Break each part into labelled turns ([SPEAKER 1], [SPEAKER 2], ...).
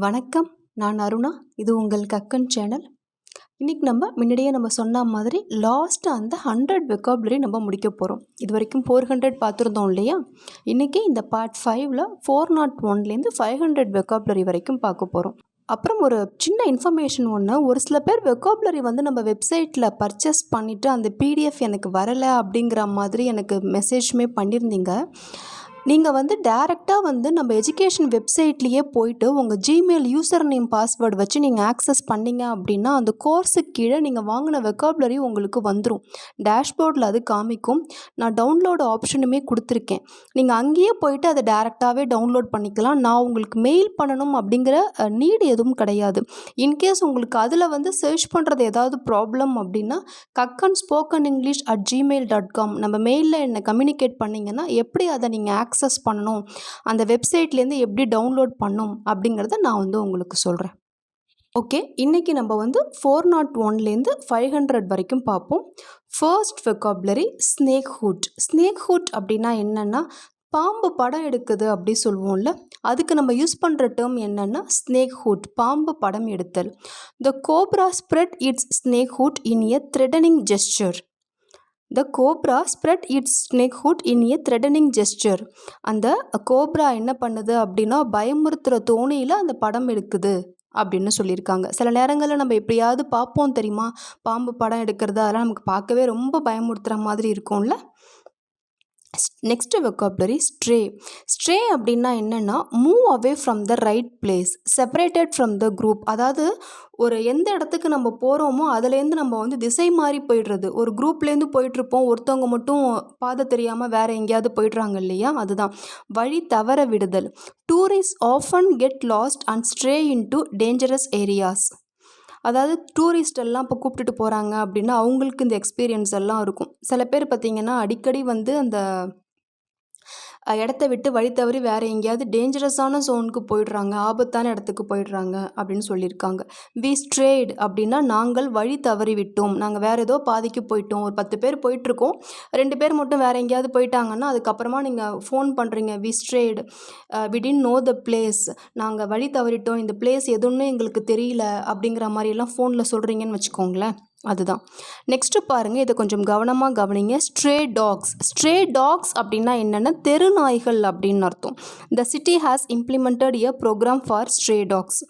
[SPEAKER 1] வணக்கம். நான் அருணா. இது உங்கள் கக்கன் சேனல். இன்றைக்கி முன்னாடியே சொன்ன மாதிரி அந்த 100 வெக்காபுலரி முடிக்க போகிறோம். இது வரைக்கும் 400 பார்த்துருந்தோம் இல்லையா? இன்றைக்கி இந்த பார்ட் 5ல் 401லேருந்து 500 வெக்காபுலரி வரைக்கும் பார்க்க போகிறோம். அப்புறம் ஒரு சின்ன இன்ஃபர்மேஷன் ஒன்று, ஒரு சில பேர் வெக்காபுலரி நம்ம வெப்சைட்டில் பர்ச்சேஸ் பண்ணிவிட்டு அந்த பிடிஎஃப் எனக்கு வரலை அப்படிங்கிற மாதிரி எனக்கு மெசேஜுமே பண்ணியிருந்தீங்க. நீங்கள் டேரெக்டாக நம்ம எஜுகேஷன் வெப்சைட்லேயே போயிட்டு உங்கள் ஜிமெயில் யூசர் நேம் பாஸ்வேர்டு வச்சு நீங்கள் ஆக்சஸ் பண்ணிங்க அப்படின்னா அந்த கோர்ஸுக்கு கீழே நீங்கள் வாங்கின வெக்காபுலரி உங்களுக்கு வந்துடும். டேஷ்போர்டில் அது காமிக்கும். நான் டவுன்லோடு ஆப்ஷனுமே கொடுத்துருக்கேன். நீங்கள் அங்கேயே போயிட்டு அதை டேரெக்டாகவே டவுன்லோட் பண்ணிக்கலாம். நான் உங்களுக்கு மெயில் பண்ணணும் அப்படிங்கிற நீடு எதுவும் கிடையாது. இன்கேஸ் உங்களுக்கு அதில் சர்ச் பண்ணுறது ஏதாவது ப்ராப்ளம் அப்படின்னா kakkanspokeninglish@gmail.com நம்ம மெயிலில் என்னை கம்யூனிகேட் பண்ணிங்கன்னா எப்படி அதை நீங்கள் ஆக்சஸ் பண்ணணும், அந்த வெப்சைட்லேருந்து எப்படி டவுன்லோட் பண்ணணும் அப்படிங்கிறத நான் உங்களுக்கு சொல்கிறேன். ஓகே, இன்றைக்கி நம்ம 401லேருந்து 500 வரைக்கும் பார்ப்போம். First vocabulary ஸ்னேக்ஹுட். ஸ்னேக்ஹுட் அப்படின்னா என்னென்னா, பாம்பு படம் எடுக்குது அப்படி சொல்லுவோம்ல, அதுக்கு நம்ம யூஸ் பண்ணுற டேர்ம் என்னென்னா ஸ்னேக்ஹுட், பாம்பு படம் எடுத்தல். The cobra spread its snake hood in a threatening gesture. The cobra spread its snakehood in a threatening gesture. அந்த கோப்ரா என்ன பண்ணுது அப்படின்னா பயமுறுத்துகிற தோணியில் அந்த படம் எடுக்குது அப்படின்னு சொல்லியிருக்காங்க. சில நேரங்களில் நம்ம எப்படியாவது பார்ப்போம் தெரியுமா, பாம்பு படம் எடுக்கிறது, அதெல்லாம் நமக்கு பார்க்கவே ரொம்ப பயமுறுத்துகிற மாதிரி இருக்கும்ல. Next vocabulary stray. ஸ்ட்ரே அப்படின்னா என்னென்னா move away from the right place, separated from the group. அதாவது ஒரு எந்த இடத்துக்கு நம்ம போகிறோமோ அதுலேருந்து நம்ம திசை மாறி போயிடுறது. ஒரு குரூப்லேருந்து போயிட்டுருப்போம், ஒருத்தவங்க மட்டும் பாதை தெரியாமல் வேறு எங்கேயாவது போயிடுறாங்க இல்லையா, அதுதான் வழி தவற விடுதல். Tourist often get lost and stray into dangerous areas. அதாவது டூரிஸ்ட் எல்லாம் இப்போ கூப்பிட்டுட்டு போகிறாங்க அப்படின்னா அவங்களுக்கு இந்த எக்ஸ்பீரியன்ஸ் எல்லாம் இருக்கும். சில பேர் பார்த்திங்கன்னா அடிக்கடி அந்த இடத்த விட்டு வழி தவறி வேறு எங்கேயாவது டேஞ்சரஸான ஜோனுக்கு போயிடுறாங்க, ஆபத்தான இடத்துக்கு போயிடுறாங்க அப்படின்னு சொல்லியிருக்காங்க. வி ஸ்ட்ரேட் அப்படின்னா நாங்கள் வழி தவறி விட்டோம், நாங்கள் வேறு ஏதோ பாதிக்கு போயிட்டோம். ஒரு 10 பேர் போயிட்டுருக்கோம், 2 பேர் மட்டும் வேறு எங்கேயாவது போயிட்டாங்கன்னா அதுக்கப்புறமா நீங்கள் ஃபோன் பண்ணுறீங்க, we strayed, we didn't know the place, நாங்கள் வழி தவறிட்டோம், இந்த பிளேஸ் எதுன்னு எங்களுக்கு தெரியல அப்படிங்கிற மாதிரியெல்லாம் ஃபோனில் சொல்கிறீங்கன்னு வச்சுக்கோங்களேன், அதுதான். நெக்ஸ்ட்டு பாருங்கள், இதை கொஞ்சம் கவனமாக கவனிங்க. Stray tax. ஸ்ட்ரே டாக்ஸ் அப்படின்னா என்னென்னா தெருநாய்கள் அப்படின்னு அர்த்தம். The city has implemented a programme for stray dogs.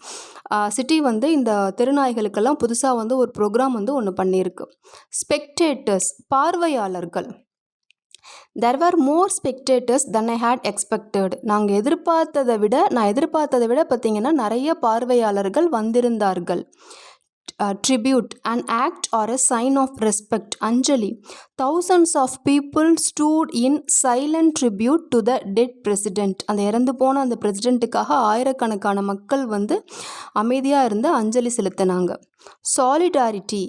[SPEAKER 1] City இந்த தெருநாய்களுக்கெல்லாம் புதுசாக ஒரு ப்ரோக்ராம் ஒன்று பண்ணியிருக்கு. ஸ்பெக்டேட்டர்ஸ், பார்வையாளர்கள். There were more spectators than I had expected. நான் எதிர்பார்த்ததை விட பார்த்தீங்கன்னா நிறைய பார்வையாளர்கள் வந்திருந்தார்கள். Tribute, an act or a sign of respect. Anjali. Thousands of people stood in silent tribute to the dead president. அந்த இறந்து போன அந்த பிரசிடெண்ட்டுக்காக ஆயிரக்கணக்கான மக்கள் அமைதியாக இருந்து அஞ்சலி செலுத்தினாங்க. Solidarity,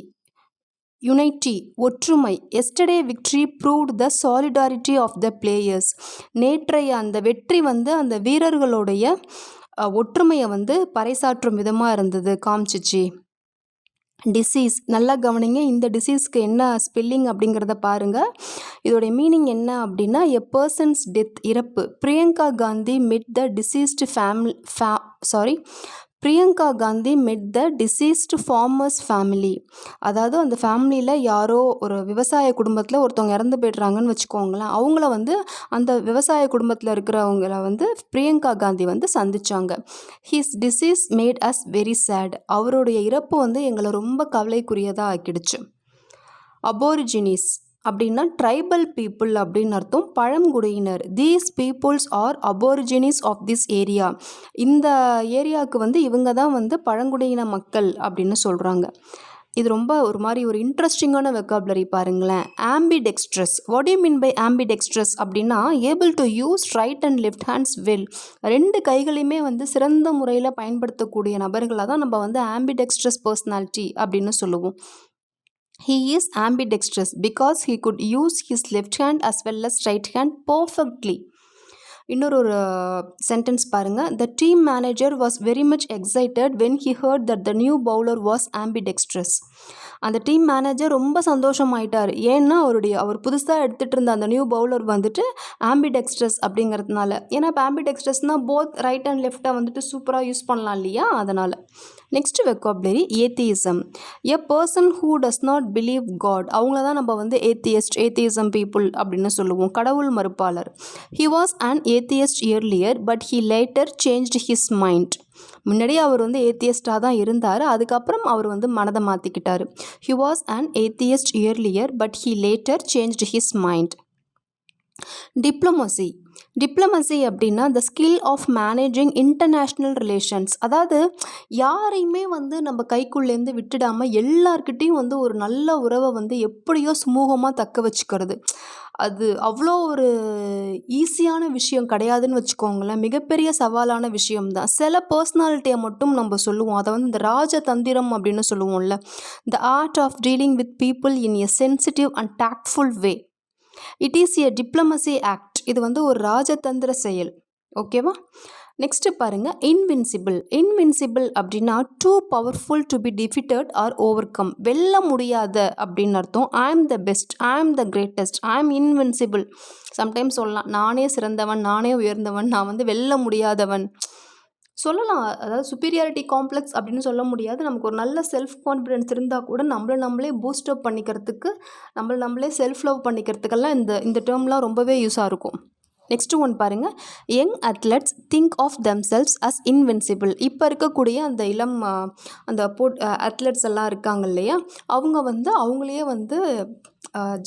[SPEAKER 1] யுனைட்டி, ஒற்றுமை. Yesterday victory proved the solidarity of the players. நேற்றைய அந்த வெற்றி அந்த வீரர்களுடைய ஒற்றுமையை பறைசாற்றும் விதமாக இருந்தது, காமிச்சிச்சு. டிசீஸ், நல்லா கவனிங்க. இந்த டிசீஸ்க்கு என்ன ஸ்பெல்லிங் அப்படிங்கிறத பாருங்கள். இதோடைய மீனிங் என்ன அப்படின்னா எ பர்சன்ஸ் டெத், இறப்பு. பிரியங்கா காந்தி மெட் த டிசீஸ்டு பிரியங்கா காந்தி மெட் த டிசீஸ்டு ஃபார்மர்ஸ் ஃபேமிலி. அதாவது அந்த ஃபேமிலியில் யாரோ ஒரு விவசாய குடும்பத்தில் ஒருத்தவங்க இறந்து போய்ட்றாங்கன்னு வச்சுக்கோங்களேன், அவங்கள அந்த விவசாய குடும்பத்தில் இருக்கிறவங்கள பிரியங்கா காந்தி சந்தித்தாங்க. His disease made us very sad. அவருடைய இறப்பு எங்களை ரொம்ப கவலைக்குரியதாக ஆக்கிடுச்சு. அபோரிஜினிஸ் அப்படின்னா ட்ரைபல் பீப்புள் அப்படின்னு அர்த்தம், பழங்குடியினர். These peoples are aborigines of this area. இந்த ஏரியாவுக்கு இவங்க தான் பழங்குடியின மக்கள் அப்படின்னு சொல்கிறாங்க. இது ரொம்ப ஒரு இன்ட்ரெஸ்டிங்கான வெக்காபுலரி பாருங்களேன். Ambidextrous. What you mean by ambidextrous அப்படின்னா able to use right and left hands well. 2 கைகளையுமே சிறந்த முறையில் பயன்படுத்தக்கூடிய நபர்களாக தான் நம்ம ஆம்பிடெக்ஸ்ட்ரஸ் பர்சனாலிட்டி அப்படின்னு சொல்லுவோம். He is ambidextrous because he could use his left hand as well as right hand perfectly. இன்னொரு சென்டென்ஸ் பாருங்கள். The team manager was very much excited when he heard that the new bowler was ambidextrous. அந்த team manager ரொம்ப சந்தோஷமாயிட்டார். ஏன்னா அவர் புதுசாக எடுத்துகிட்டு இருந்த அந்த new bowler வந்துட்டு ஆம்பிடெக்ஸ்ட்ரஸ் அப்படிங்கிறதுனால. ஏன்னா இப்போ ஆம்பிடெக்ஸ்ட்ரஸ்னால் போத் ரைட் அண்ட் லெஃப்ட்டை வந்துட்டு சூப்பராக யூஸ் பண்ணலாம் இல்லையா, அதனால். Next vocabulary atheism. A person who does not believe God, அவங்கள தான் நம்ம வந்து ஏத்தியிசம் பீப்புள் அப்படின்னு சொல்லுவோம், கடவுள் மறுப்பாளர். He was an atheist earlier but he later changed his mind. முன்னாடியே அவர் வந்து ஏத்தியஸ்டாக தான் இருந்தார், அதுக்கப்புறம் அவர் வந்து மனதை மாற்றிக்கிட்டார். He was an atheist earlier but he later changed his mind. Diplomacy அப்படின்னா the skill of managing international relations. அதாவது யாரையுமே வந்து நம்ம கைக்குள்ளேருந்து விட்டுடாமல் எல்லார்கிட்டையும் வந்து ஒரு நல்ல உறவை வந்து எப்படியோ சுமூகமாக தக்க வச்சுக்கிறது. அது அவ்வளோ ஒரு ஈஸியான விஷயம் கிடையாதுன்னு வச்சுக்கோங்களேன், மிகப்பெரிய சவாலான விஷயம்தான். சில பர்சனாலிட்டியை மட்டும் நம்ம சொல்லுவோம், அதை வந்து இந்த ராஜதந்திரம் அப்படின்னு சொல்லுவோம்ல, the art of dealing with people in a sensitive and tactful way. It is a diplomacy act. இது வந்து ஒரு ராஜதந்திர செயல். ஓகேவா? நெக்ஸ்ட் பாருங்க, இன்வின்சிபிள் அப்படின்னா too powerful to be defeated or overcome. வெல்ல முடியாத அப்படின்னு அர்த்தம். ஐ ஆம் த பெஸ்ட், ஐ ஆம் த கிரேட்டஸ்ட், ஐ ஆம் இன்வின்சிபிள். சம்டைம்ஸ் சொல்லலாம், நானே சிறந்தவன், நானே உயர்ந்தவன், நான் வந்து வெல்ல முடியாதவன் சொல்லலாம். அதாவது சுப்பீரியாரிட்டி காம்ப்ளெக்ஸ் அப்படின்னு சொல்ல முடியாது. நமக்கு ஒரு நல்ல செல்ஃப் கான்ஃபிடென்ஸ் இருந்தால் கூட நம்மளே பூஸ்ட் அப் பண்ணிக்கிறதுக்கு, நம்மளே செல்ஃப் லவ் பண்ணிக்கிறதுக்கெல்லாம் இந்த டேர்ம்லாம் ரொம்பவே யூஸாக இருக்கும். நெக்ஸ்ட் ஒன் பாருங்கள், young athletes think of themselves as invincible. இப்போ இருக்கக்கூடிய அந்த இளம் அத்லெட்ஸ் எல்லாம் இருக்காங்க இல்லையா, அவங்க வந்து அவங்களையே வந்து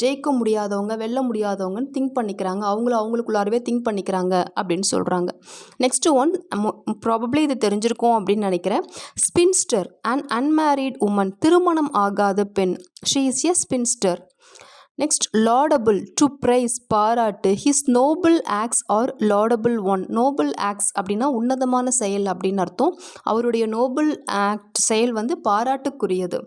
[SPEAKER 1] ஜெயிக்க முடியாதவங்க, வெல்ல முடியாதவங்கன்னு திங்க் பண்ணிக்கிறாங்க, அவங்களுக்குள்ளாரவே திங்க் பண்ணிக்கிறாங்க அப்படின்னு சொல்கிறாங்க. நெக்ஸ்ட் ஒன் ப்ராபப்ளி இது தெரிஞ்சிருக்கும் அப்படின்னு நினைக்கிறேன். ஸ்பின்ஸ்டர், அண்ட் அன்மேரிட் உமன், திருமணம் ஆகாத பெண். She is a spinster. Next laudable, to praise, பாராட்டு. His noble acts are laudable one. Noble acts அப்படின்னா உன்னதமான செயல் அப்படின்னு அர்த்தம். அவருடைய நோபல் ஆக்ட் செயல் வந்து பாராட்டுக்குரியது.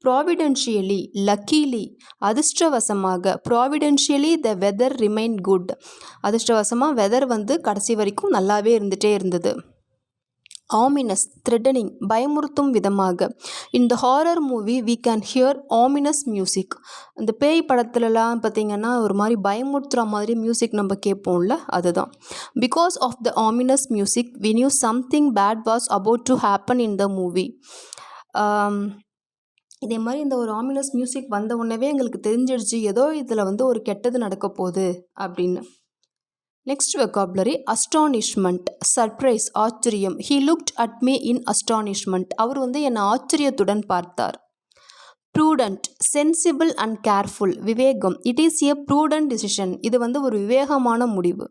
[SPEAKER 1] ப்ராவிடென்ஷியலி, லக்கீலி, அதிர்ஷ்டவசமாக. ப்ராவிடென்ஷியலி த வெதர் ரிமைன் குட். அதிர்ஷ்டவசமாக வெதர் வந்து கடைசி வரைக்கும் நல்லாவே இருந்துகிட்டே இருந்தது. ஆமினஸ், த்ரெட்டனிங், பயமுறுத்தும் விதமாக. இந்த horror movie we can hear ominous music. இந்த பேய் படத்துலலாம் பார்த்திங்கன்னா ஒரு மாதிரி பயமுறுத்துகிற மாதிரி மியூசிக் நம்ம கேட்போம்ல, அதுதான். Because of the ominous music we knew something bad was about to happen in the movie. இதே மாதிரி இந்த ஒரு ஆமினஸ் மியூசிக் வந்த உடனே எங்களுக்கு தெரிஞ்சிடுச்சு ஏதோ இதில் வந்து ஒரு கெட்டது நடக்க போகுது அப்படின்னு. நெக்ஸ்ட் வெக்காபுலரி அஸ்டானிஷ்மெண்ட், சர்ப்ரைஸ், ஆச்சரியம். He looked at me in astonishment. அவர் வந்து என்னை ஆச்சரியத்துடன் பார்த்தார். ப்ரூடண்ட், சென்சிபிள் அண்ட் கேர்ஃபுல், விவேகம். It is a prudent decision. இது வந்து ஒரு விவேகமான முடிவு.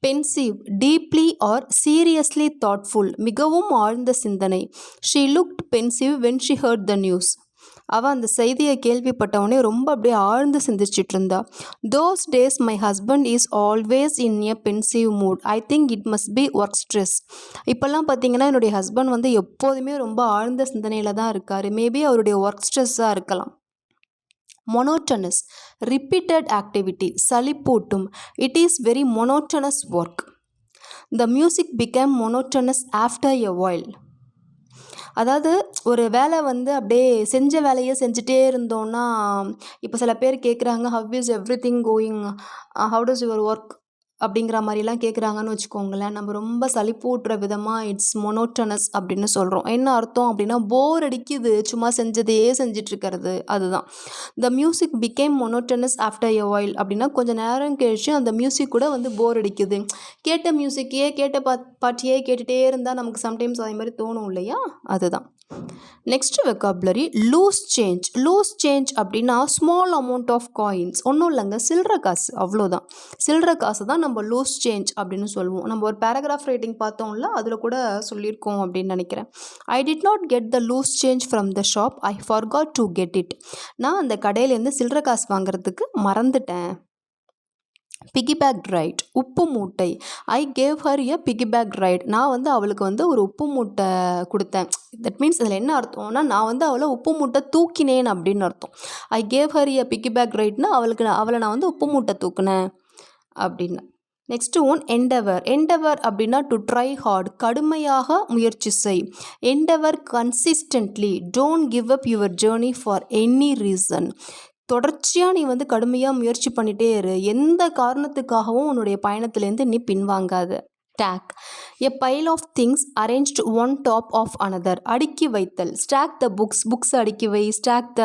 [SPEAKER 1] Pensive, deeply or seriously thoughtful, மிகவும் ஆழ்ந்த சிந்தனை. She looked pensive when she heard the news. அவள் அந்த செய்தியை கேள்விப்பட்டவொடனே ரொம்ப அப்படியே ஆழ்ந்து சிந்திச்சிட்டு இருந்தா. Those days my husband is always in a pensive mood. I think it must be work stress. இப்போல்லாம் பார்த்தீங்கன்னா என்னுடைய ஹஸ்பண்ட் வந்து எப்போதுமே ரொம்ப ஆழ்ந்த சிந்தனையில் தான் இருக்கார். மேபி அவருடைய ஒர்க் ஸ்ட்ரெஸ்ஸாக இருக்கலாம். மொனோட்டனஸ், ரிப்பீட்டட் ஆக்டிவிட்டி, சலிப்பூட்டும். It is very monotonous work. The music became monotonous after a while. அதாவது ஒரு வேலை வந்து அப்படியே செஞ்ச வேலையை செஞ்சுட்டே இருந்தோன்னா, இப்போ சில பேர் கேட்குறாங்க, how is every thing going, how does your work அப்படிங்கிற மாதிரிலாம் கேட்குறாங்கன்னு வச்சுக்கோங்களேன். நம்ம ரொம்ப சலிப்பூட்டுற விதமாக இட்ஸ் மொனோட்டனஸ் அப்படின்னு சொல்கிறோம். என்ன அர்த்தம் அப்படின்னா போர் அடிக்குது, சும்மா செஞ்சதையே செஞ்சிட்ருக்கிறது, அதுதான். த music became monotonous after a while அப்படின்னா கொஞ்சம் நேரம் கழிச்சு அந்த மியூசிக் கூட வந்து போர் அடிக்குது. கேட்ட மியூசிக்கையே பாட்டியே கேட்டுகிட்டே இருந்தால் நமக்கு சம்டைம்ஸ் அதே மாதிரி தோணும் இல்லையா, அதுதான். நெக்ஸ்ட் வெக்காபுலரி லூஸ் சேஞ்ச் அப்படின்னா ஸ்மால் அமௌண்ட் ஆஃப் காயின்ஸ். ஒன்றும் இல்லைங்க, சில்லற காசு, அவ்வளோதான். சில்லற காசு தான் நம்ம லூஸ் சேஞ்ச் அப்படின்னு சொல்லுவோம். நம்ம ஒரு பேராகிராஃப் ரைட்டிங் பார்த்தோம்ல, அதில் கூட சொல்லியிருக்கோம் அப்படின்னு நினைக்கிறேன். I did not get the loose change from the shop, I forgot to get it. நான் அந்த கடையிலேருந்து சில்லற காசு வாங்குறதுக்கு மறந்துட்டேன். பிகிபேக் ரைட், உப்பு மூட்டை. I gave her a piggyback ride. நான் வந்து அவளுக்கு வந்து ஒரு உப்பு மூட்டை கொடுத்தேன். தட் மீன்ஸ் இதில் என்ன அர்த்தம்னா, நான் வந்து அவளை உப்பு மூட்டை தூக்கினேன் அப்படின்னு அர்த்தம். ஐ கேவ் ஹர் எ பிகிபேக் ரைட்னா அவளை நான் வந்து உப்பு மூட்டை தூக்குனேன் அப்படின்னு. Next one Endeavour. எண்டவர் அப்படின்னா டு ட்ரை ஹார்ட், கடுமையாக முயற்சி செய். Endeavour consistently, don't give up your journey for any reason. தொடர்ச்சியாக நீ வந்து கடுமையாக முயற்சி பண்ணிகிட்டே இரு, எந்த காரணத்துக்காகவும் உன்னுடைய பயணத்திலேருந்து நீ பின்வாங்காத. Stack, a pile of things arranged one top of another, அடுக்கி வைத்தல். ஸ்டாக் த புக்ஸ், புக்ஸ் அடுக்கி வை. Stack the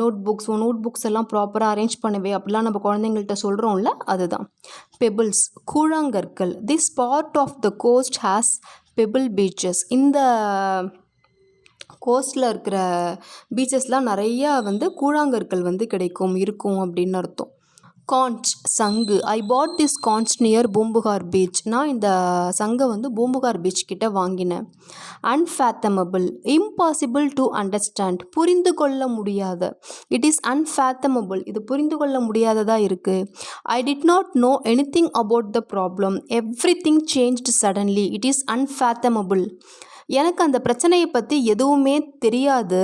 [SPEAKER 1] note books, note books எல்லாம் ப்ராப்பராக அரேஞ்ச் பண்ணுவே அப்படிலாம் நம்ம குழந்தைங்கள்ட்ட சொல்கிறோம்ல, அதுதான். பெபிள்ஸ், கூழாங்கற்கள். This part of the coast has pebble beaches. இந்த கோஸ்டில் இருக்கிற பீச்சஸ்லாம் நிறையா வந்து கூழாங்கற்கள் வந்து இருக்கும் அப்படின்னு அர்த்தம். கான்ச், சங்கு. I bought this conch near Poompuhar beach. நான் இந்த சங்கை வந்து பூம்புகார் பீச் கிட்ட வாங்கினேன். அன்ஃபேத்தமபிள், இம்பாசிபிள் டு அண்டர்ஸ்டாண்ட், புரிந்து கொள்ள முடியாத. இட் இஸ் அன்ஃபேத்தமபிள், இது புரிந்து கொள்ள முடியாததாக இருக்குது. I did not know anything about the problem, everything changed suddenly, it is unfathomable. எனக்கு அந்த பிரச்சனையை பற்றி எதுவுமே தெரியாது,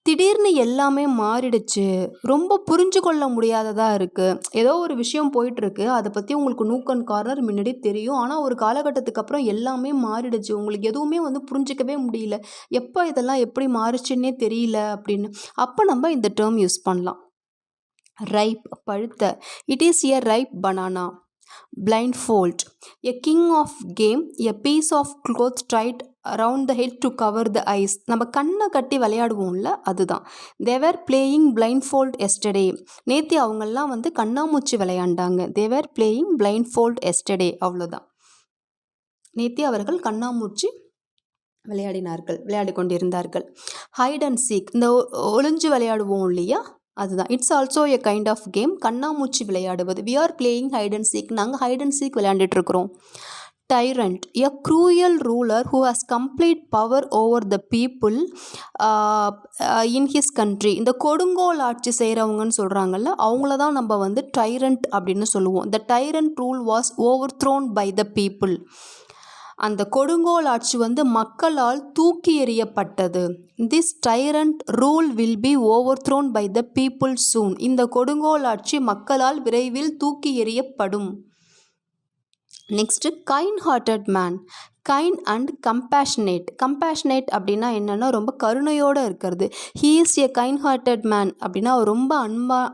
[SPEAKER 1] திடீர்னு எல்லாமே மாறிடுச்சு, ரொம்ப புரிஞ்சு கொள்ள முடியாததாக இருக்குது. ஏதோ ஒரு விஷயம் போயிட்டுருக்கு, அதை பற்றி உங்களுக்கு நூக் அண்ட் கார்னர் முன்னாடி தெரியும், ஆனால் ஒரு காலகட்டத்துக்கு அப்புறம் எல்லாமே மாறிடுச்சு, உங்களுக்கு எதுவுமே வந்து புரிஞ்சிக்கவே முடியல, எப்போ இதெல்லாம் எப்படி மாறிச்சுன்னே தெரியல அப்படின்னு. அப்போ நம்ம இந்த டேர்ம் யூஸ் பண்ணலாம். ரைப், பழுத்த. It is a ripe banana. blindfold, a king of game, a piece of cloth tied around the head to cover the eyes. நம்ம கண்ணை கட்டி விளையாடுவோம்ல, அதுதான். they were playing blindfold yesterday. நேற்று அவங்கெல்லாம் வந்து கண்ணாமூச்சி விளையாண்டாங்க. they were playing blindfold yesterday. அவ்வளோதான். நேற்று அவர்கள் கண்ணாமூச்சி விளையாடி கொண்டிருந்தார்கள். ஹைட் அண்ட் சீக், இந்த ஒளிஞ்சு விளையாடுவோம் இல்லையா, அதுதான். It's also a kind of game, கண்ணாமூச்சி விளையாடுவது. We are playing hide and seek, நாங்கள் ஹைட் அண்ட் சீக் விளையாண்டுட்டு இருக்கிறோம். Tyrant, a cruel ruler who has complete power over the people in his country. இந்த கொடுங்கோல் ஆட்சி செய்கிறவங்கன்னு சொல்கிறாங்கல்ல, அவங்கள தான் நம்ம வந்து டைரண்ட் அப்படின்னு சொல்லுவோம். The tyrant rule was overthrown by the people. அந்த கொடுங்கோல் ஆட்சி வந்து மக்களால் தூக்கி எறியப்பட்டது. This tyrant rule will be overthrown by the people soon. இந்த கொடுங்கோல் ஆட்சி மக்களால் விரைவில் தூக்கி எறியப்படும். Next, kind hearted man. Kind and compassionate. Compassionate அப்படின்னா என்னென்னா ரொம்ப கருணையோடு இருக்கிறது. He is a kind hearted man அப்படின்னா ரொம்ப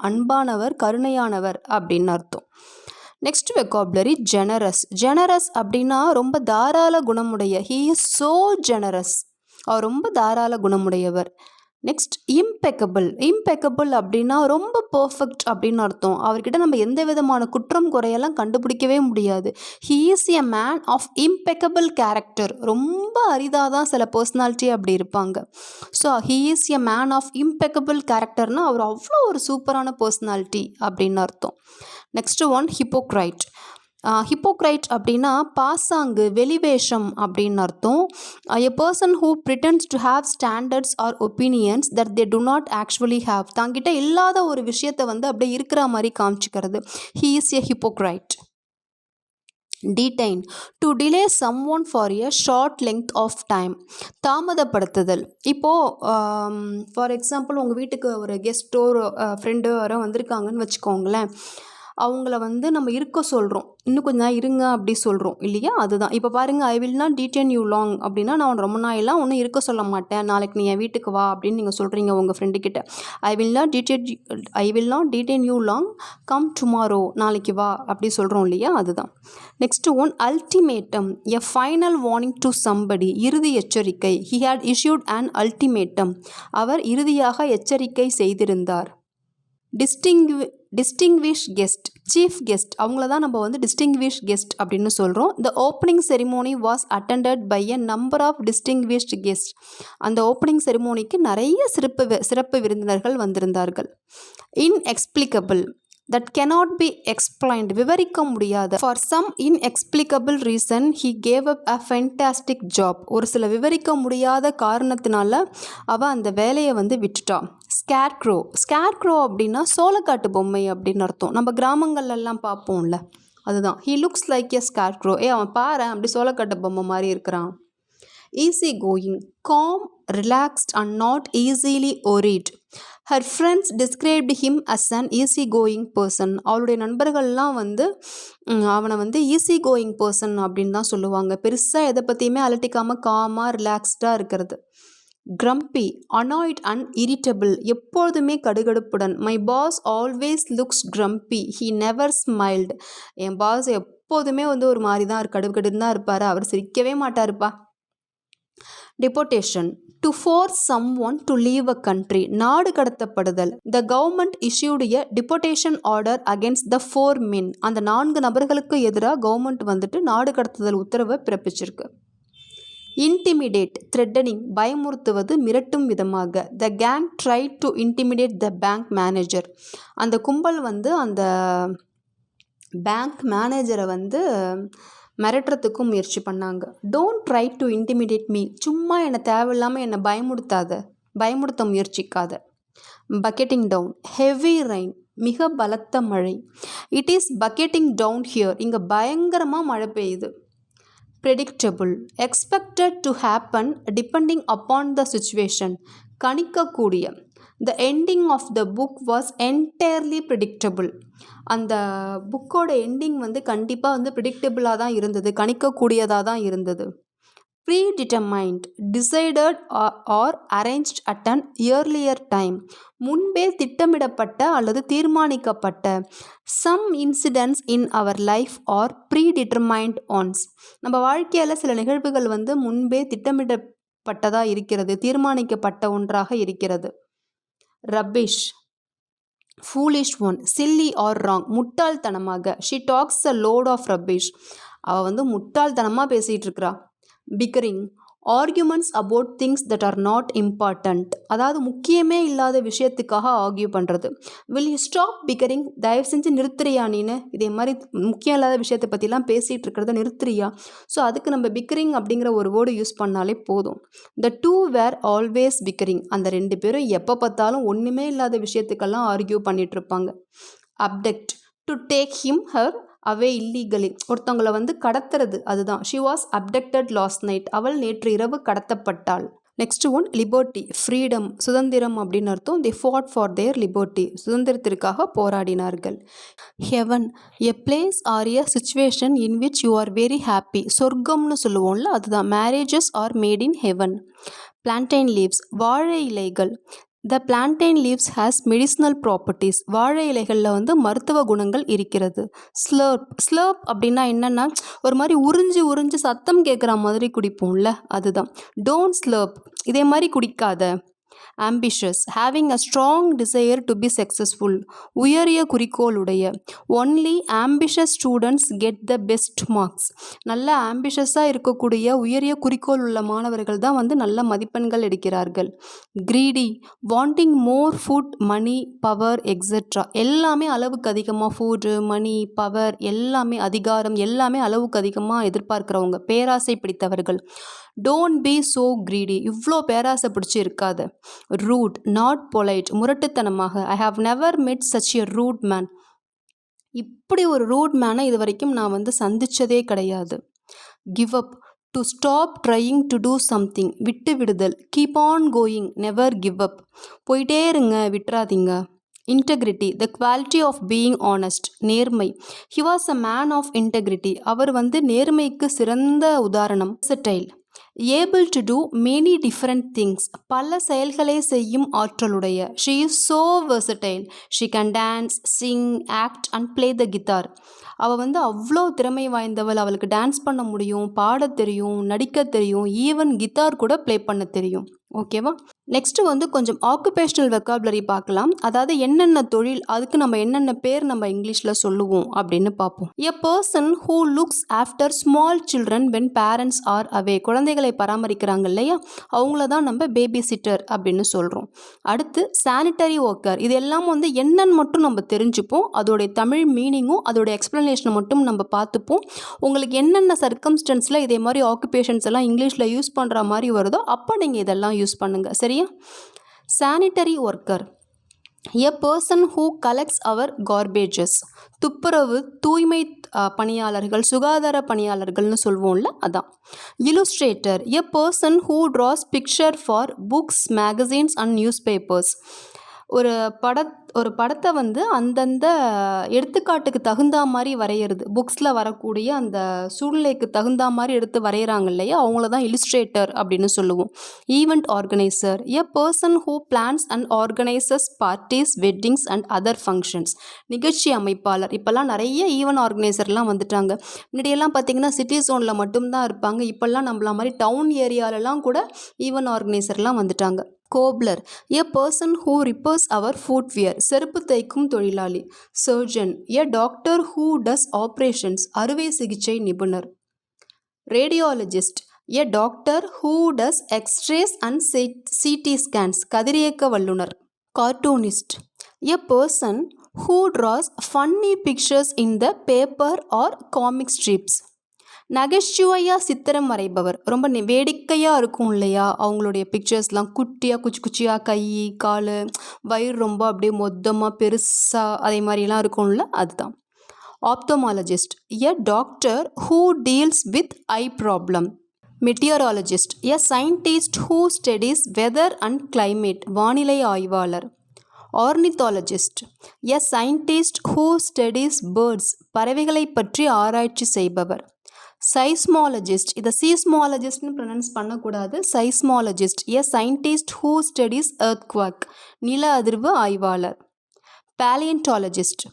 [SPEAKER 1] அன்பானவர், கருணையானவர் அப்படின்னு அர்த்தம். Next vocabulary, generous. ஜெனரஸ் அப்படின்னா ரொம்ப தாராள குணமுடைய. ஹீ இஸ் ஸோ ஜெனரஸ், அவர் ரொம்ப தாராள குணமுடையவர். Next impeccable. இம்பெக்கபிள் அப்படின்னா ரொம்ப பர்ஃபெக்ட் அப்படின்னு அர்த்தம். அவர்கிட்ட நம்ம எந்த விதமான குற்றம் குறையெல்லாம் கண்டுபிடிக்கவே முடியாது. He is a man of impeccable character. ரொம்ப அரிதாக தான் சில பர்சனாலிட்டி அப்படி இருப்பாங்க. So he is a man of impeccable கேரக்டர்னால் அவர் அவ்வளோ ஒரு சூப்பரான பர்சனாலிட்டி அப்படின்னு அர்த்தம். Next one, hypocrite. ஹிப்போக்ரைட் அப்படின்னா பாசாங்கு, வெளிவேஷம் அப்படின்னு அர்த்தம். A person who pretends to have standards or opinions that they do not actually have. தாங்கிட்ட இல்லாத ஒரு விஷயத்தை வந்து அப்படியே இருக்கிற மாதிரி காமிச்சிக்கிறது. He is a hypocrite. Detain, to delay someone for a short length of time. தாமதப்படுத்துதல். இப்போது ஃபார் எக்ஸாம்பிள் உங்கள் வீட்டுக்கு ஒரு கெஸ்ட்டோ ஃப்ரெண்டோ யாரோ வந்திருக்காங்கன்னு வச்சுக்கோங்களேன், அவங்கள வந்து நம்ம இருக்க சொல்கிறோம், இன்னும் கொஞ்சம் நாள் இருங்க அப்படி சொல்கிறோம் இல்லையா, அதுதான். இப்போ பாருங்கள், ஐ will not detain you long அப்படின்னா நான் ரொம்ப நாளெல்லாம் ஒன்றும் இருக்க சொல்ல மாட்டேன், நாளைக்கு நீ என் வீட்டுக்கு வா அப்படின்னு நீங்கள் சொல்கிறீங்க உங்கள் ஃப்ரெண்டுக்கிட்ட. I will not detain you long, come tomorrow, நாளைக்கு வா அப்படி சொல்கிறோம் இல்லையா, அதுதான். Next one, ultimatum, a final warning to somebody. இறுதி எச்சரிக்கை. He had issued an ultimatum, அவர் இறுதியாக எச்சரிக்கை செய்திருந்தார். டிஸ்டிங்விஷ் கெஸ்ட், சீஃப் கெஸ்ட், அவங்கள தான் நம்ம வந்து டிஸ்டிங்விஷ் கெஸ்ட் அப்படின்னு சொல்கிறோம். The opening ceremony was attended by a number of distinguished guest. அந்த ஓப்பனிங் செரிமோனிக்கு நிறைய சிறப்பு விருந்தினர்கள் வந்திருந்தார்கள். Inexplicable, that cannot be explained, விவரிக்க முடியாத. for some inexplicable reason he gave up a fantastic job. ஒரு சில விவரிக்க முடியாத காரணத்தினால அவ அந்த வேலையை வந்து விட்டுட்டான். ஸ்கேர்க்ரோ. ஸ்கேர்க்ரோ அப்படின்னா சோளக்காட்டு பொம்மை அப்படின்னு அர்த்தம். நம்ம கிராமங்கள்லாம் பார்ப்போம்ல, அதுதான். he looks like a scarecrow. அவன் பாரு அப்படி சோளக்காட்டு பொம்மை மாதிரி இருக்கிறான். Easy going, com, relaxed and not easily worried. Her friends described him as an easy going person. அவளுடைய நண்பர்கள்லாம் வந்து அவனை வந்து ஈஸி கோயிங் பர்சன் அப்படின்னு தான் சொல்லுவாங்க. பெருசாக எதை பற்றியுமே அலட்டிக்காமல் காமாக ரிலாக்ஸ்டாக இருக்கிறது. grumpy, annoyed and irritable, எப்பொழுதுமே கடுகடுப்புடன். my boss always looks grumpy, he never smiled. என் பாஸ் எப்போதுமே வந்து ஒரு மாதிரி தான் கடுகடுன்னு தான் இருப்பார், அவர் சிரிக்கவே மாட்டாருப்பா. deportation, to force someone to leave a country, நாடு கடத்தப்படுதல். the government issued a deportation order against the 4 men. அந்த 4 நபர்களுக்கு எதிராக கவர்மெண்ட் வந்துட்டு நாடு கடத்துதல் உத்தரவை பிறப்பிச்சிருக்கு. இன்டிமிடேட், த்ரெட்டனிங், பயமுறுத்துவது, மிரட்டும் விதமாக. The gang try to intimidate the bank manager. அந்த கும்பல் வந்து அந்த பேங்க் மேனேஜரை வந்து மிரட்டுறதுக்கும் முயற்சி பண்ணாங்க. Don't try to intimidate me, சும்மா என்னை தேவையில்லாமல் என்னை பயமுறுத்த முயற்சிக்காத. பக்கெட்டிங் டவுன், ஹெவி ரெயின், மிக பலத்த மழை. It is bucketing down here, இங்கே பயங்கரமாக மழை பெய்யுது. predictable, expected to happen depending upon the situation, கணிக்கக்கூடிய. the ending of the book was entirely predictable. அந்த புக்கோட எண்டிங் வந்து கண்டிப்பாக வந்து ப்ரிடிக்டபிளாக தான் இருந்தது, கணிக்கக்கூடியதாக தான் இருந்தது. predetermined, decided or arranged at an earlier time, முன்பே திட்டமிடப்பட்ட அல்லது தீர்மானிக்கப்பட்ட. some incidents in our life are predetermined ones, நம்ம வாழ்க்கையில் சில நிகழ்வுகள் வந்து முன்பே திட்டமிடப்பட்டதாக இருக்கிறது, தீர்மானிக்கப்பட்ட ஒன்றாக இருக்கிறது. rubbish, foolish one, silly or wrong, முட்டாள்தனமாக. she talks a load of rubbish, அவள் வந்து முட்டாள்தனமாக பேசிகிட்டு இருக்கிறா. Pickering, arguments about things that R not important, அதாவது முக்கியமே இல்லாத விஷயத்துக்காக ஆர்கியூ பண்ணுறது. வில் யூ ஸ்டாப் பிக்கரிங், தயவு செஞ்சு நிறுத்துறியா நீனு, இதே மாதிரி முக்கியம் இல்லாத விஷயத்தை பற்றிலாம் பேசிகிட்டு இருக்கிறத நிறுத்துறியா. ஸோ அதுக்கு நம்ம பிக்கரிங் அப்படிங்கிற ஒரு வேர்டு யூஸ் பண்ணாலே போதும். The two were always bickering, அந்த 2 பேரும் எப்போ பார்த்தாலும் ஒன்றுமே இல்லாத விஷயத்துக்கெல்லாம் ஆர்கியூ பண்ணிகிட்டு இருப்பாங்க. Abduct, to take him her away illegally, ஒருத்தவங்களை வந்து கடத்துறது, அதுதான். She was abducted last night, அவள் நேற்று இரவு கடத்தப்பட்டாள். நெக்ஸ்ட் ஒன் லிபர்ட்டி, ஃப்ரீடம், சுதந்திரம் அப்படின்னு அர்த்தம். The fought for their liberty, சுதந்திரத்திற்காக போராடினார்கள். Heaven, a place or a situation in which you are very happy, சொர்க்கம்னு சொல்லுவோம்ல, அதுதான். Marriages are made in heaven. Plantain leaves, வாழை இலைகள். The plantain leaves has medicinal properties, வாழை இலைகளில் வந்து மருத்துவ குணங்கள் இருக்கிறது. ஸ்லர்ப், ஸ்லர்ப் அப்படின்னா என்னென்னா ஒரு மாதிரி உறிஞ்சு சத்தம் கேட்குற மாதிரி குடிப்போம்ல, அதுதான். டோன்ட் ஸ்லர்ப், இதே மாதிரி குடிக்காத. ambitious, having a strong desire to be successful, உயரிய குறிக்கோளுடைய. only ambitious students get the best marks, நல்ல ஆம்பிஷஸாக இருக்கக்கூடிய உயரிய குறிக்கோள் உள்ள மாணவர்கள் தான் வந்து நல்ல மதிப்பெண்கள் எடுக்கிறார்கள். greedy, wanting more food, money, power, etc, எல்லாமே அளவுக்கு அதிகமாக ஃபுட்டு, மணி, பவர், எல்லாமே அதிகாரம், எல்லாமே அளவுக்கு அதிகமாக எதிர்பார்க்குறவங்க, பேராசை பிடித்தவர்கள். டோன்ட் பி ஸோ greedy, இவ்வளோ பேராசை பிடிச்சி இருக்காத. ரூட், நாட் பொலைட், முரட்டுத்தனமாக. I have never met such a rude man, இப்படி ஒரு ரூட் மேனை இது வரைக்கும் நான் வந்து சந்தித்ததே கிடையாது. Give up, to stop trying to do something, விட்டு விடுதல். Keep on going, never give up, போயிட்டே இருங்க, விட்டுறாதீங்க. Integrity, the quality of being honest, நேர்மை. He was a man of integrity, அவர் வந்து நேர்மைக்கு சிறந்த உதாரணம். Versatile, able to do many different things, பல செயல்களை செய்யும் ஆற்றலுடைய. She is so versatile, she can dance, sing, act and play the guitar. அவள் வந்து அவ்வளோ திறமை வாய்ந்தவள், அவளுக்கு டான்ஸ் பண்ண முடியும், பாட தெரியும், நடிக்க தெரியும், ஈவன் கிட்டார் கூட ப்ளே பண்ண தெரியும். ஓகேவா. நெக்ஸ்ட்டு வந்து கொஞ்சம் ஆக்குபேஷனல் வெக்காபுலரி பார்க்கலாம். அதாவது என்னென்ன தொழில், அதுக்கு நம்ம என்னென்ன பேர் நம்ம இங்கிலீஷில் சொல்லுவோம் அப்படின்னு பார்ப்போம். A person who looks after small children when parents are away, குழந்தைகளை பராமரிக்கிறாங்க இல்லையா, அவங்கள தான் நம்ம பேபி சிட்டர் அப்படின்னு சொல்கிறோம். அடுத்து சானிட்டரி ஒர்க்கர், இது எல்லாம் வந்து என்னன்னு மட்டும் நம்ம தெரிஞ்சுப்போம், அதோடைய தமிழ் மீனிங்கும் அதோட எக்ஸ்ப்ளனேஷனை மட்டும் நம்ம பார்த்துப்போம். உங்களுக்கு என்னென்ன சர்க்கம்ஸ்டன்ஸில் இதே மாதிரி ஆக்குபேஷன்ஸ் எல்லாம் இங்கிலீஷில் யூஸ் பண்ணுற மாதிரி வருதோ அப்போ நீங்கள் இதெல்லாம் யூஸ் பண்ணுங்கள், சரியா. Sanitary worker, a person who collects our garbages. துப்புரவு தூய்மை பணியாளர்கள், சுகாதார பணியாளர்கள்னு சொல்வோம்ல, அதான். Illustrator a person who draws picture for books, magazines and newspapers. ஒரு படத்தை வந்து அந்தந்த எடுத்துக்காட்டுக்கு தகுந்தா மாதிரி வரைகிறது. புக்ஸில் வரக்கூடிய அந்த சூழ்நிலைக்கு தகுந்தா மாதிரி எடுத்து வரைகிறாங்க இல்லையா, அவங்கள தான் இல்லுஸ்ட்ரேட்டர் அப்படின்னு சொல்லுவோம். Event organiser a person who plans and organises parties, weddings and other functions. நிகழ்ச்சி அமைப்பாளர். இப்போல்லாம் நிறைய ஈவெண்ட் ஆர்கனைசர்லாம் வந்துட்டாங்க. முன்னாடியெல்லாம் பார்த்திங்கன்னா சிட்டி ஜோனில் மட்டும்தான் இருப்பாங்க. இப்போல்லாம் நம்மள மாதிரி டவுன் ஏரியாலலாம் கூட ஈவெண்ட் ஆர்கனைசர்லாம் வந்துட்டாங்க. Cobbler a person who repairs our footwear. செருப்பு தைக்கும் தொழிலாளி. Surgeon a doctor who does operations. அறுவை சிகிச்சை நிபுணர். Radiologist a doctor who does x-rays and CT scans. கதிரியக்க வல்லுனர். Cartoonist a person who draws funny pictures in the paper or comic strips. நகைச்சுவையாக சித்திரம் வரைபவர். ரொம்ப வேடிக்கையாக இருக்கும் இல்லையா, அவங்களுடைய பிக்சர்ஸ்லாம் குட்டியாக குச்சி குச்சியாக, கை கால் வயிறு ரொம்ப அப்படியே மொத்தமாக பெருசாக அதே மாதிரிலாம் இருக்கும்ல, அதுதான். Ophthalmologist a doctor who deals with eye problem. Meteorologist a scientist who studies weather and climate. வானிலை ஆய்வாளர். Ornithologist a scientist who studies birds. பறவைகளை பற்றி ஆராய்ச்சி செய்பவர். சைஸ்மாலஜிஸ்ட், இதை சீஸ்மாலஜிஸ்ட்னு ப்ரொனவுன்ஸ் பண்ணக்கூடாது. Seismologist a scientist who studies earthquake. நில அதிர்வு ஆய்வாளர். Palaeontologist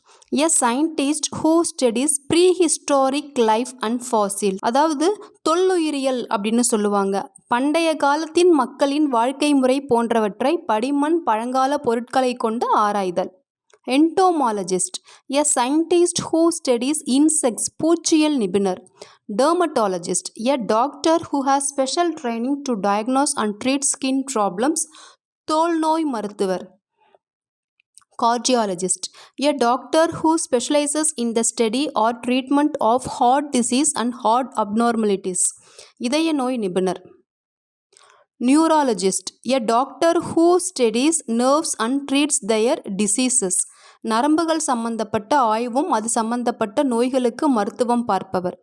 [SPEAKER 1] a scientist who studies prehistoric life and fossil. அதாவது தொல்லுயிரியல் அப்படின்னு சொல்லுவாங்க. பண்டைய காலத்தின் மக்களின் வாழ்க்கை முறை போன்றவற்றை படிமண், பழங்கால பொருட்களை கொண்டு ஆராய்தல். Entomologist a scientist who studies insects. பூச்சியல் நிபுணர். Dermatologist a doctor who has special training to diagnose and treat skin problems. தோல் நோய் மருத்துவர். Cardiologist a doctor who specializes in the study or treatment of heart disease and heart abnormalities. இதய நோய் நிபுணர். Neurologist a doctor who studies nerves and treats their diseases. நரம்புகள் சம்பந்தப்பட்ட ஆய்வும் அது சம்பந்தப்பட்ட நோய்களுக்கு மருத்துவம் பார்ப்பவர்.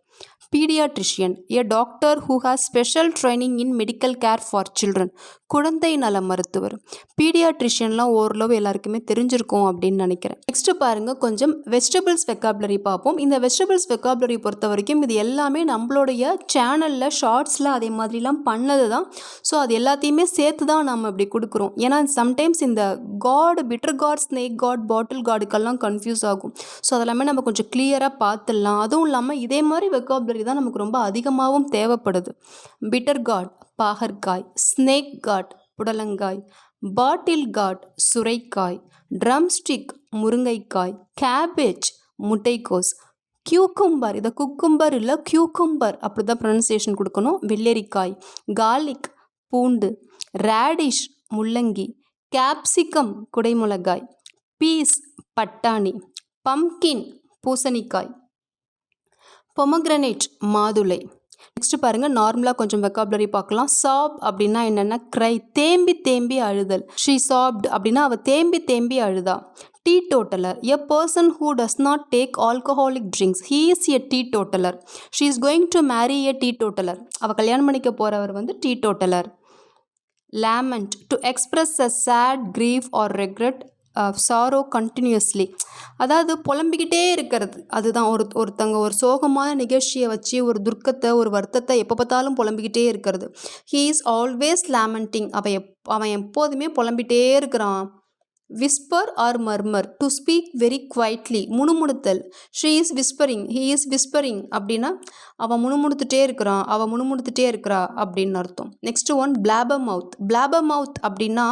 [SPEAKER 1] Paediatrician a doctor who has special training in medical care for children. குழந்தை நல மருத்துவர். பீடியாட்ரிஷியன்லாம் ஓரளவு எல்லாருக்குமே தெரிஞ்சிருக்கும் அப்படின்னு நினைக்கிறேன். நெக்ஸ்ட் பாருங்க, கொஞ்சம் வெஜிடபிள்ஸ் வெக்காபுலரி பார்ப்போம். இந்த வெஜிடபிள்ஸ் வெக்காபுலரி பொறுத்த வரைக்கும் இது எல்லாமே நம்மளுடைய சேனலில் ஷார்ட்ஸில் அதே மாதிரிலாம் பண்ணது தான். ஸோ அது எல்லாத்தையுமே சேர்த்து தான் நம்ம இப்படி கொடுக்குறோம். ஏன்னா சம்டைம்ஸ் இந்த gourd, bitter gourd, snake gourd, bottle காடுக்கெல்லாம் கன்ஃபியூஸ் ஆகும். ஸோ அதெல்லாமே நம்ம கொஞ்சம் கிளியராக பார்த்துடலாம். அதுவும் இல்லாமல் இதே மாதிரி வெக்காபுலரி தான் நமக்கு ரொம்ப அதிகமாகவும் தேவைப்படுது. பிட்டர் காட் பாகற்காய், ஸ்னேக் காட் புடலங்காய், பாட்டில் காட் சுரைக்காய், ட்ரம்ஸ்டிக் முருங்கைக்காய், கேபேஜ் முட்டைக்கோஸ், கியூக்கும்பர், இதை குக்கும்பர் இல்லை கியூக்கும்பர் அப்படி தான் ப்ரொனன்சியேஷன் கொடுக்கணும், வெள்ளரிக்காய், கார்லிக் பூண்டு, ரேடிஷ் முள்ளங்கி, கேப்சிகம் குடைமிளகாய், பீஸ் பட்டாணி, பம்கின் பூசணிக்காய், பொமக்ரனேட் மாதுளை. நெக்ஸ்ட் பாருங்க, நார்மலாக கொஞ்சம் வெக்காபுலரி பார்க்கலாம். சாப் அப்படின்னா என்னென்னா க்ரை, தேம்பி தேம்பி அழுதல். ஷீ சாப்ட் அப்படின்னா அவள் தேம்பி தேம்பி அழுதா. Teetotaller a person who does not take alcoholic drinks. He is a teetotaller. She is going to marry a teetotaller. அவள் கல்யாணம் பண்ணிக்க போகிறவர் வந்து teetotaller. Lament to express a sad, grief or regret, sorrow continuously. அதாவது புலம்பிக்கிட்டே இருக்கிறது. அதுதான் ஒருத்தங்க ஒரு சோகமான நிகழ்ச்சியை வச்சு ஒரு துர்க்கத்தை, ஒரு வருத்தத்தை எப்போ பார்த்தாலும் புலம்பிக்கிட்டே இருக்கிறது. He is always lamenting. அவன் எப்போதுமே புலம்பிகிட்டே இருக்கிறான். Whisper or murmur to speak very quietly. முணுமுணுத்தல். She is whispering, he is whispering அப்படின்னா அவன் முணுமுணுத்துட்டே இருக்கிறான், அவன் முணுமுணுத்துட்டே இருக்கிறா அப்படின்னு அர்த்தம். Next one blabber mouth. Blabber mouth அப்படின்னா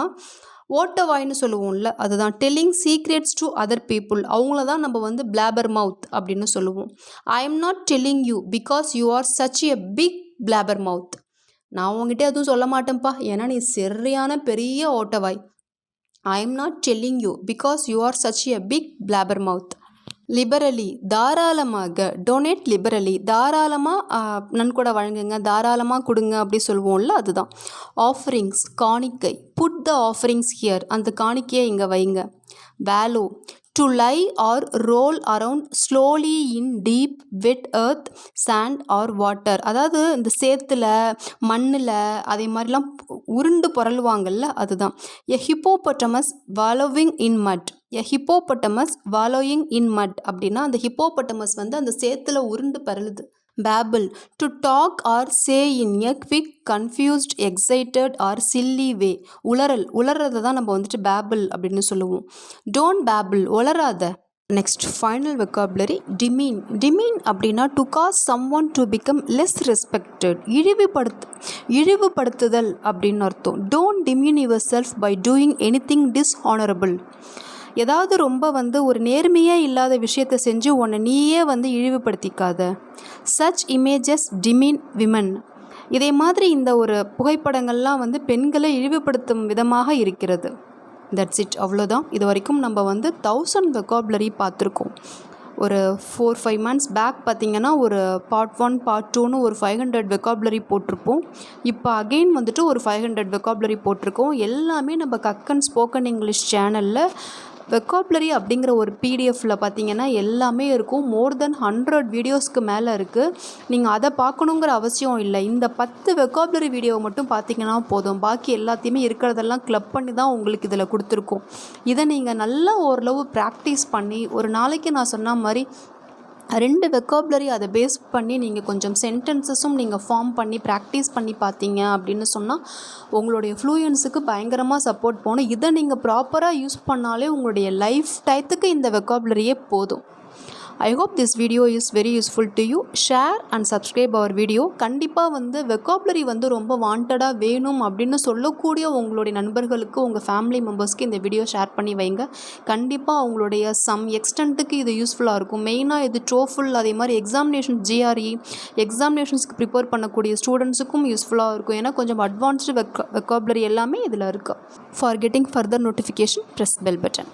[SPEAKER 1] ஓட்டவாய்னு சொல்லுவோம்ல, அதுதான். Telling secrets to other people, அவங்கள தான் நம்ம வந்து பிளாபர் மவுத் அப்படின்னு சொல்லுவோம். I am not telling you because you are such a big blabber மவுத். நான் உங்ககிட்ட எதுவும் சொல்ல மாட்டேன்ப்பா, ஏன்னா நீ சரியான பெரிய ஓட்டவாய். I am not telling you because you are such a big blabber mouth. Liberally தாராளமாக, டொனேட் லிபரலி தாராளமாக நன்கொடை வழங்குங்க, தாராளமாக கொடுங்க அப்படி சொல்லுவோம்ல, அதுதான். ஆஃபரிங்ஸ் காணிக்கை, புட் த ஆஃபரிங்ஸ் ஹியர், அந்த காணிக்கையை இங்கே வைங்க. Wallow to lie or roll around slowly in deep wet earth sand or water, அதாவது இந்த சேத்துல மண்ணில் அதே மாதிரிலாம் உருண்டு புரளுவாங்கல்ல, அதுதான். எ ஹிப்போபொட்டமஸ் வாலோவிங் இன் மட், எ ஹிப்போபொட்டமஸ் வாலோயிங் இன் மட் அப்படின்னா அந்த ஹிப்போபொட்டமஸ் வந்து அந்த சேத்துல உருண்டு பரலுது. Babble to talk or say in a quick confused excited or silly way, உளறதை தான் நம்ம வந்துட்டு பேபிள் அப்படின்னு சொல்லுவோம். டோன்ட் பேபிள், உளராத. Next final vocabulary demean. Demean அப்படின்னா to cause someone to become less respected, இழிவுபடுத்துதல் அப்படின்னு அர்த்தம். Don't demean yourself by doing anything dishonourable, ஏதாவது ரொம்ப வந்து ஒரு நேர்மையே இல்லாத விஷயத்தை செஞ்சு உன்னை நீயே வந்து இழிவுபடுத்திக்காத. சச் இமேஜஸ் டிமீன் விமன், இதே மாதிரி இந்த ஒரு புகைப்படங்கள்லாம் வந்து பெண்களை இழிவுபடுத்தும் விதமாக இருக்கிறது. தட்ஸ் இட், அவ்வளோதான். இது வரைக்கும் நம்ம வந்து 1000 வெக்காபுலரி பார்த்துருக்கோம். ஒரு 4-5 months பேக் பார்த்திங்கன்னா ஒரு பார்ட் 1 பார்ட் 2ன்னு ஒரு 500 வெக்காபுலரி போட்டிருப்போம். இப்போ அகெயின் வந்துட்டு ஒரு 500 வெக்காபுலரி போட்டிருக்கோம். எல்லாமே நம்ம கக்கன் ஸ்போக்கன் இங்கிலீஷ் சேனலில் வெக்காபுலரி அப்படிங்கிற ஒரு பிடிஎஃப்பில் பார்த்தீங்கன்னா எல்லாமே இருக்கும். மோர் தென் 100 வீடியோஸ்க்கு மேலே இருக்குது. நீங்கள் அதை பார்க்கணுங்கிற அவசியம் இல்லை. இந்த 10 வெக்காபுலரி வீடியோவை மட்டும் பார்த்தீங்கன்னா போதும். பாக்கி எல்லாத்தையுமே இருக்கிறதெல்லாம் கிளப் பண்ணி தான் உங்களுக்கு இதில் கொடுத்துருக்கோம். இதை நீங்கள் நல்லா ஓரளவு ப்ராக்டிஸ் பண்ணி ஒரு நாளைக்கு நான் சொன்ன மாதிரி 2 வெக்காபுலரி அதை பேஸ் பண்ணி நீங்கள் கொஞ்சம் சென்டென்சஸும் நீங்கள் ஃபார்ம் பண்ணி ப்ராக்டிஸ் பண்ணி பார்த்தீங்க அப்படின்னு சொன்னால் உங்களுடைய ஃப்ளூயன்ஸுக்கு பயங்கரமாக சப்போர்ட் போகணும். இதை நீங்கள் ப்ராப்பராக யூஸ் பண்ணாலே உங்களுடைய லைஃப் டயத்துக்கு இந்த வெக்காபுலரியே போதும். I hope this video is very useful to you. Share and subscribe our video. கண்டிப்பாக வந்து வெக்காபுலரி வந்து ரொம்ப வாண்டடாக வேணும் அப்படின்னு சொல்லக்கூடிய உங்களுடைய நண்பர்களுக்கு, உங்கள் ஃபேமிலி மெம்பர்ஸ்க்கு இந்த வீடியோ ஷேர் பண்ணி வைங்க. கண்டிப்பாக அவங்களுடைய சம் எக்ஸ்டென்ட்டுக்கு இது யூஸ்ஃபுல்லாக இருக்கும். மெயினாக இது டோஃபுல் அதே மாதிரி எக்ஸாமினேஷன் ஜிஆர்இ எக்ஸாமினேஷன்ஸ்க்கு ப்ரிப்பேர் பண்ணக்கூடிய ஸ்டூடெண்ட்ஸுக்கும் யூஸ்ஃபுல்லாக இருக்கும். ஏன்னா கொஞ்சம் அட்வான்ஸ்டு வெக்காபுலரி எல்லாமே இதில் இருக்குது. For getting further notification press bell button.